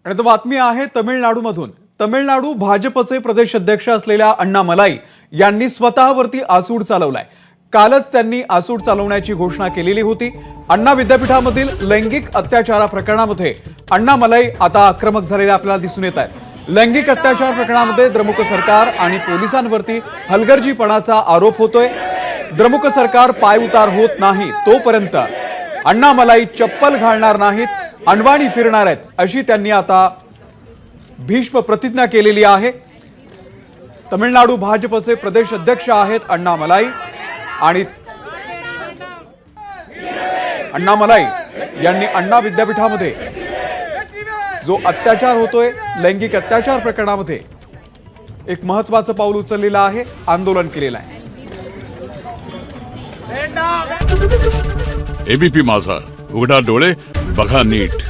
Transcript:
आणि तो बातमी आहे तमिळनाडूमधून। तमिळनाडू भाजपचे प्रदेश अध्यक्ष असलेल्या अण्णामलाई यांनी स्वतःवरती आसूड चालवलाय। कालच त्यांनी आसूड चालवण्याची घोषणा केलेली होती। अण्णा विद्यापीठामधील लैंगिक अत्याचार प्रकरणामध्ये अण्णामलाई आता आक्रमक झालेले आपल्याला दिसून येत आहे। लैंगिक अत्याचार प्रकरणामध्ये द्रमुक सरकार आणि पोलिसांवरती हलगर्जीपणाचा आरोप होतोय। द्रमुक सरकार पायउतार होत नाही तोपर्यंत अण्णामलाई चप्पल घालणार नाहीत, अनवाणी फिरणार आहेत, अशी त्यांनी आता भीष्म प्रतिज्ञा केलेली आहे। तमिळनाडू भाजपचे प्रदेश अध्यक्ष आहेत अण्णामलाई आणि अण्णामलाई यांनी अण्णा विद्यापीठामध्ये जो अत्याचार होतोय लैंगिक अत्याचार प्रकरणामध्ये एक महत्त्वाचं पाऊल उचललेलं आहे, आंदोलन केलेलं आहे। एबीपी माझा, उघडा डोळे बघा नीट।